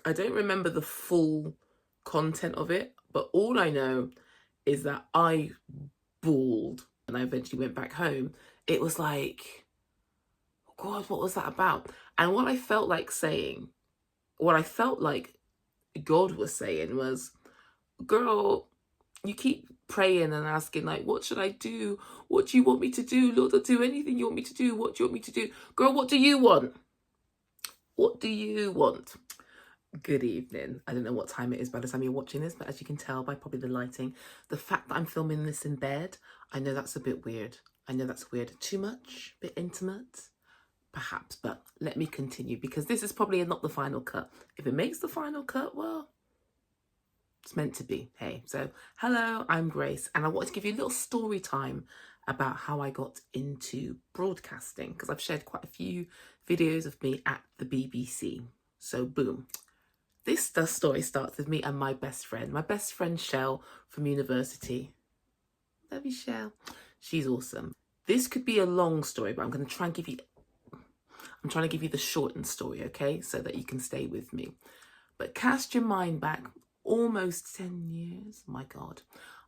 I don't remember the full content of it, but all I know is that I bawled and I eventually went back home. It was like, God, what was that about? And what I felt like saying, what I felt like God was saying was, girl, you keep praying and asking, like, what should I do? What do you want me to do? Lord, I'll do anything you want me to do. What do you want me to do? Girl, what do you want? What do you want? Good evening. I don't know what time it is by the time you're watching this, but as you can tell by probably the lighting, the fact that I'm filming this in bed, I know that's a bit weird. I know that's weird. Too much? A bit intimate? Perhaps, but let me continue because this is probably not the final cut. If it makes the final cut, well, it's meant to be. Hey, so hello, I'm Grace, and I wanted to give you a little story time about how I got into broadcasting because I've shared quite a few videos of me at the BBC. So boom. This story starts with me and my best friend Shell from university. Love you, Shell. She's awesome. This could be a long story, but I'm trying to give you the shortened story, okay? So that you can stay with me. But cast your mind back almost 10 years. My God.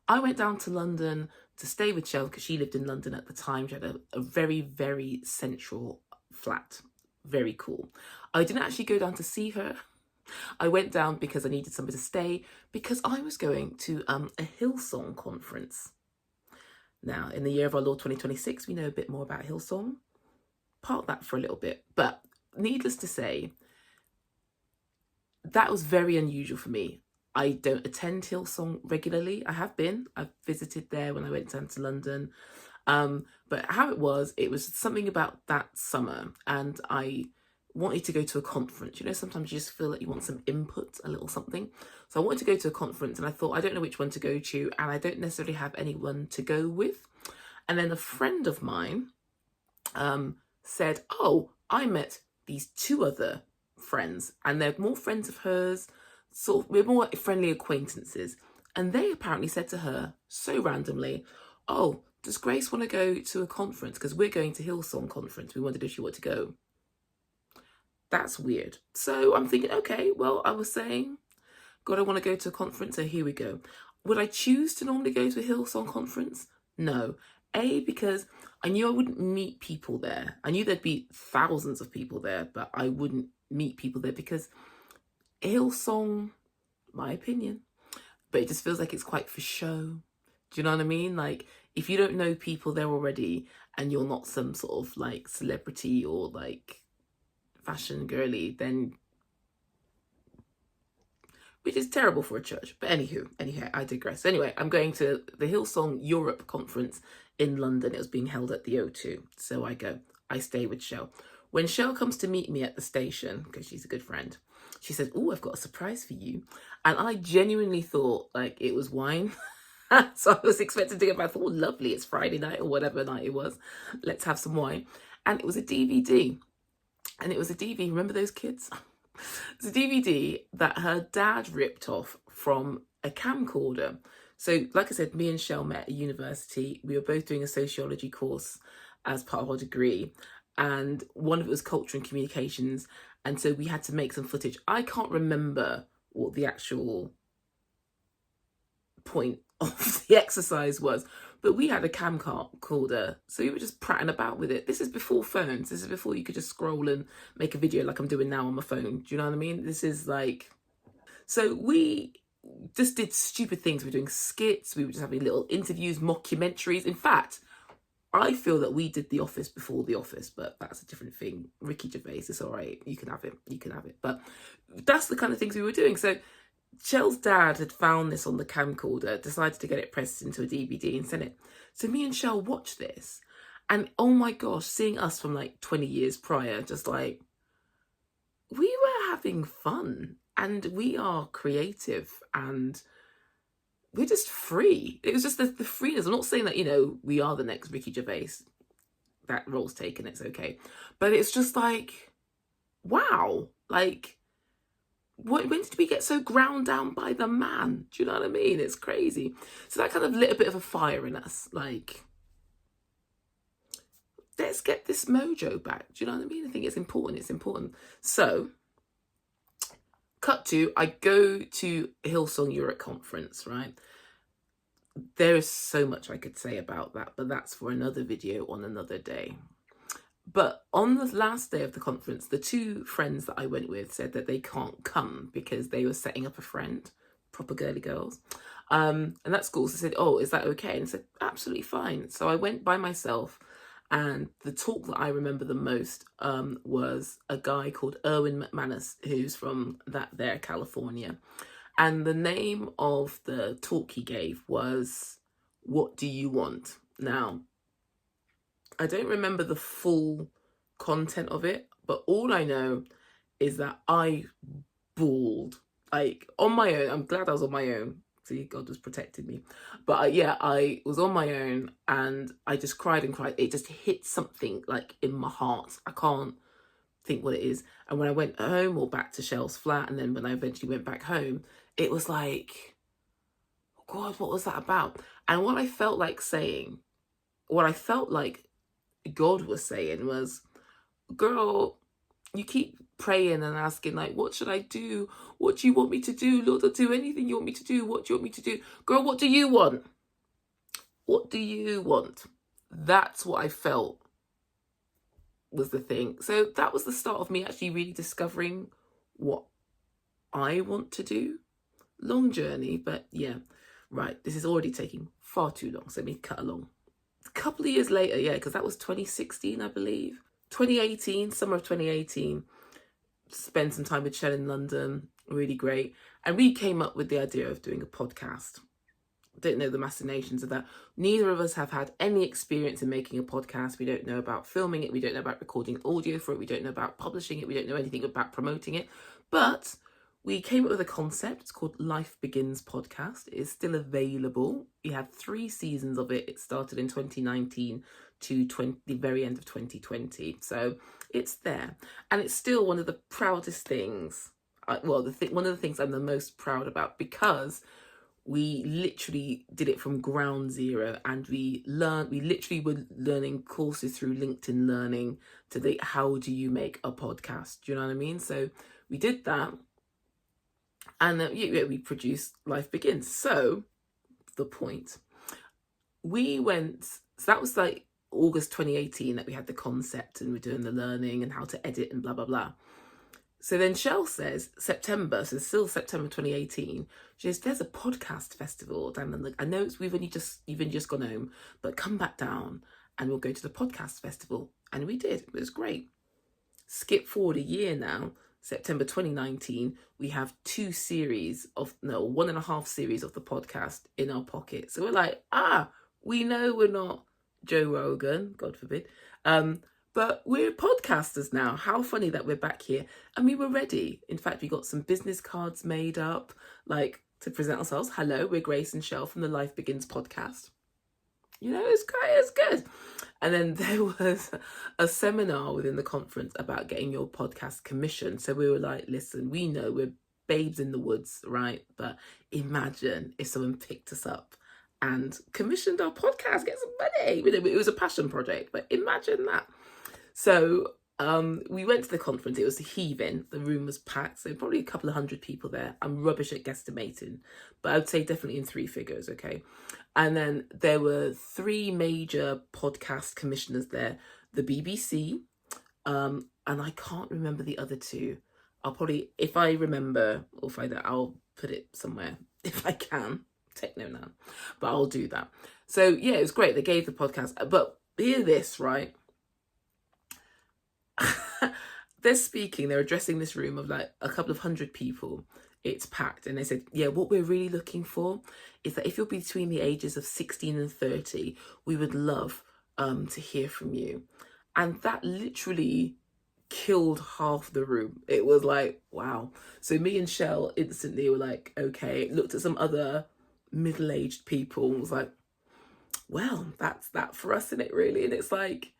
I went down to London to stay with Shell because she lived in London at the time. She had a very, very central flat. Very cool. I didn't actually go down to see her. I went down because I needed somewhere to stay because I was going to a Hillsong conference. Now, in the year of our Lord 2026, we know a bit more about Hillsong. Park that for a little bit. But needless to say, that was very unusual for me. I don't attend Hillsong regularly. I've visited there when I went down to London. But how it was something about that summer, and I wanted to go to a conference. You know, sometimes you just feel that you want some input, a little something. So I wanted to go to a conference, and I thought, I don't know which one to go to, and I don't necessarily have anyone to go with. And then a friend of mine said, oh, I met these two other friends, and they're more friends of hers, sort of, we're more like friendly acquaintances. And they apparently said to her, so randomly, oh, does Grace want to go to a conference? Because we're going to Hillsong conference. We wondered if she wanted to go. That's weird. So I'm thinking, okay, well, I was saying, God, I want to go to a conference, so here we go. Would I choose to normally go to a Hillsong conference? No. Because I knew I wouldn't meet people there. I knew there'd be thousands of people there, but I wouldn't meet people there because Hillsong, my opinion, but it just feels like it's quite for show. Do you know what I mean? Like, if you don't know people there already and you're not some sort of like celebrity or like fashion girly, then, which is terrible for a church. But anyhow, I digress. Anyway, I'm going to the Hillsong Europe conference in London. It was being held at the O2. So I go. I stay with Shell. When Shell comes to meet me at the station, because she's a good friend, she says, oh, I've got a surprise for you. And I genuinely thought like it was wine. So I was expecting to get back. I thought, oh, lovely, it's Friday night or whatever night it was. Let's have some wine. And it was a DVD. And it was a DVD. Remember those kids? It's a DVD that her dad ripped off from a camcorder. So, like I said, me and Shell met at university. We were both doing a sociology course as part of our degree. And one of it was culture and communications. And so we had to make some footage. I can't remember what the actual point of the exercise was, but we had a camcorder, so we were just prattling about with it. This is before phones. This is before you could just scroll and make a video like I'm doing now on my phone. Do you know what I mean? This is like, so we just did stupid things. We were doing skits. We were just having little interviews, mockumentaries. In fact, I feel that we did The Office before The Office, but that's a different thing. Ricky Gervais, it's all right. You can have it. You can have it. But that's the kind of things we were doing. So Shell's dad had found this on the camcorder, decided to get it pressed into a DVD and sent it. So me and Shell watched this. And oh my gosh, seeing us from like 20 years prior, just like, we were having fun and we are creative and we're just free. It was just the freeness. I'm not saying that, you know, we are the next Ricky Gervais. That role's taken, it's okay. But it's just like, wow, like, when did we get so ground down by the man? Do you know what I mean? It's crazy. So that kind of lit a bit of a fire in us. Like, let's get this mojo back. Do you know what I mean? I think it's important. It's important. So, cut to, I go to Hillsong Europe conference, right? There is so much I could say about that, but that's for another video on another day. But on the last day of the conference, the two friends that I went with said that they can't come because they were setting up a friend, proper girly girls. And that school said, oh, is that okay? And I said, absolutely fine. So I went by myself. And the talk that I remember the most was a guy called Erwin McManus, who's from California. And the name of the talk he gave was, What Do You Want? Now, I don't remember the full content of it, but all I know is that I bawled, like, on my own. I'm glad I was on my own. See, God was protecting me. But yeah, I was on my own and I just cried and cried. It just hit something like in my heart. I can't think what it is. And when I went home or back to Shell's flat, and then when I eventually went back home, it was like, oh God, what was that about? And what I felt like saying, what I felt like God was saying was, girl, you keep praying and asking, like, what should I do? What do you want me to do? Lord, I'll do anything you want me to do. What do you want me to do? Girl, what do you want? What do you want? That's what I felt was the thing. So that was the start of me actually really discovering what I want to do. Long journey, but yeah. Right, this is already taking far too long, so let me cut along. A couple of years later, yeah, because that was 2016, I believe. 2018, summer of 2018, spent some time with Shell in London, really great. And we came up with the idea of doing a podcast. Don't know the machinations of that. Neither of us have had any experience in making a podcast. We don't know about filming it. We don't know about recording audio for it. We don't know about publishing it. We don't know anything about promoting it. But we came up with a concept. It's called Life Begins Podcast. It is still available. We had 3 seasons of it. It started in 2019 to the very end of 2020. So it's there. And it's still one of the proudest things. One of the things I'm the most proud about, because we literally did it from ground zero, and we literally were learning courses through LinkedIn Learning to how do you make a podcast? Do you know what I mean? So we did that. And we produced Life Begins. So the point, so that was like August 2018 that we had the concept and we're doing the learning and how to edit and blah, blah, blah. So then Shell says September, so still September 2018, she says, there's a podcast festival down in I know you've only just gone home, but come back down and we'll go to the podcast festival. And we did. It was great. Skip forward a year now, September 2019, we have 1.5 series of the podcast in our pocket. So we're like, we know we're not Joe Rogan, God forbid, but we're podcasters now. How funny that we're back here. And we were ready. In fact, we got some business cards made up, like, to present ourselves. Hello, we're Grace and Shell from the Life Begins podcast. You know, it's great, it's good. And then there was a seminar within the conference about getting your podcast commissioned. So we were like, listen, we know we're babes in the woods, right? But imagine if someone picked us up and commissioned our podcast, get some money. It was a passion project, but imagine that. So we went to the conference. It was heaving. The room was packed, so probably a couple of 100 people there. I'm rubbish at guesstimating, but I would say definitely in 3 figures, okay? And then there were 3 major podcast commissioners there. The BBC, and I can't remember the other 2. I'll probably, if I remember or find out, I'll put it somewhere if I can. Techno now, but I'll do that. So yeah, it was great. They gave the podcast, but hear this, right? They're speaking, they're addressing this room of like a couple of 100 people. It's packed. And they said, yeah, what we're really looking for is that if you're between the ages of 16 and 30, we would love to hear from you. And that literally killed half the room. It was like, wow. So me and Shell instantly were like, okay, looked at some other middle-aged people and was like, well, that's that for us, isn't it, really? And it's like,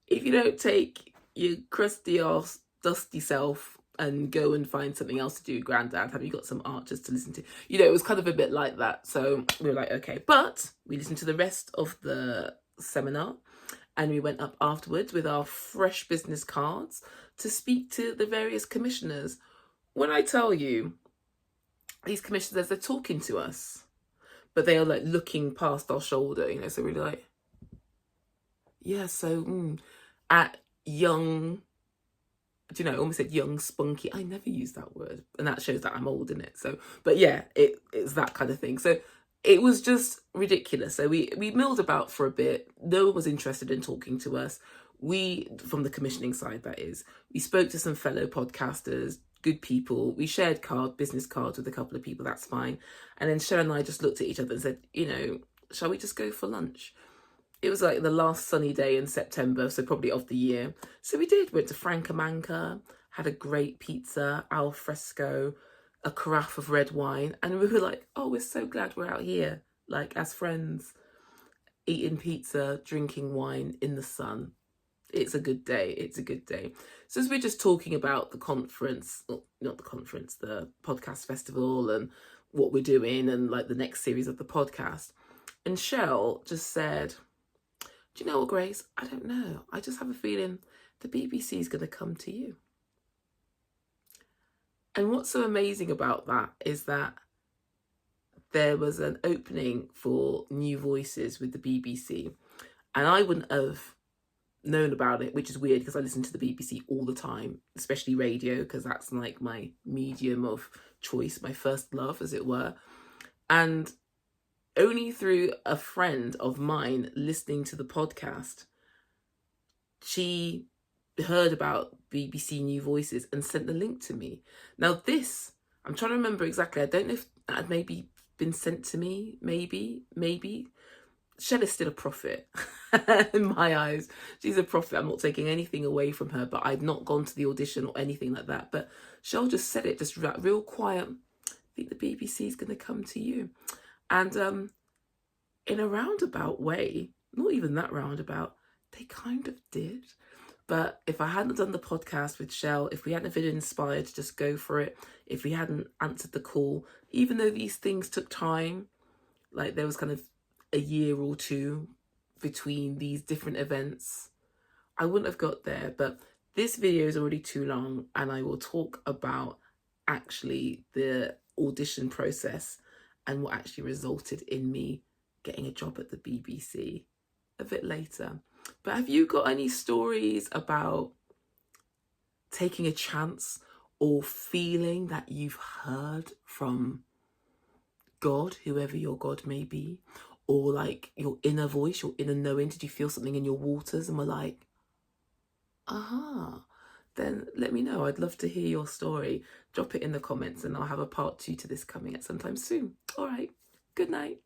if you don't take your crusty ass, dusty self and go and find something else to do, Grandad, have you got some archers to listen to? You know, it was kind of a bit like that. So we were like, okay. But we listened to the rest of the seminar and we went up afterwards with our fresh business cards to speak to the various commissioners. when I tell you, these commissioners, they're talking to us, but they are like looking past our shoulder, you know, so really like, yeah, so at young, do you know, I almost said young spunky. I never use that word, and that shows that I'm old in it. So, but yeah, it's that kind of thing. So it was just ridiculous. So we milled about for a bit. No one was interested in talking to us. We, from the commissioning side, that is, we spoke to some fellow podcasters, good people. We shared business cards with a couple of people. That's fine. And then Sharon and I just looked at each other and said, you know, shall we just go for lunch? It was like the last sunny day in September, so probably of the year. So we did. Went to Francomanca, had a great pizza, al fresco, a carafe of red wine, and we were like, "Oh, we're so glad we're out here, like as friends, eating pizza, drinking wine in the sun. It's a good day. It's a good day." So as we're just talking about the conference, not the conference, the podcast festival, and what we're doing, and like the next series of the podcast, and Shell just said, do you know what, Grace? I don't know. I just have a feeling the BBC is going to come to you. And what's so amazing about that is that there was an opening for new voices with the BBC. And I wouldn't have known about it, which is weird because I listen to the BBC all the time, especially radio, because that's like my medium of choice, my first love, as it were. And only through a friend of mine listening to the podcast, she heard about BBC New Voices and sent the link to me. Now this, I'm trying to remember exactly. I don't know if that had maybe been sent to me. Maybe. Shell is still a prophet in my eyes. She's a prophet. I'm not taking anything away from her, but I've not gone to the audition or anything like that. But Shell just said it, just real quiet. I think the BBC is going to come to you. And in a roundabout way, not even that roundabout, they kind of did. But if I hadn't done the podcast with Shell, if we hadn't been inspired to just go for it, if we hadn't answered the call, even though these things took time, like there was kind of a year or two between these different events, I wouldn't have got there. But this video is already too long, and I will talk about actually the audition process and what actually resulted in me getting a job at the BBC a bit later. But have you got any stories about taking a chance or feeling that you've heard from God, whoever your God may be, or like your inner voice, your inner knowing? Did you feel something in your waters and were like, aha? Then let me know. I'd love to hear your story. Drop it in the comments and I'll have a part 2 to this coming at sometime soon. All right. Good night.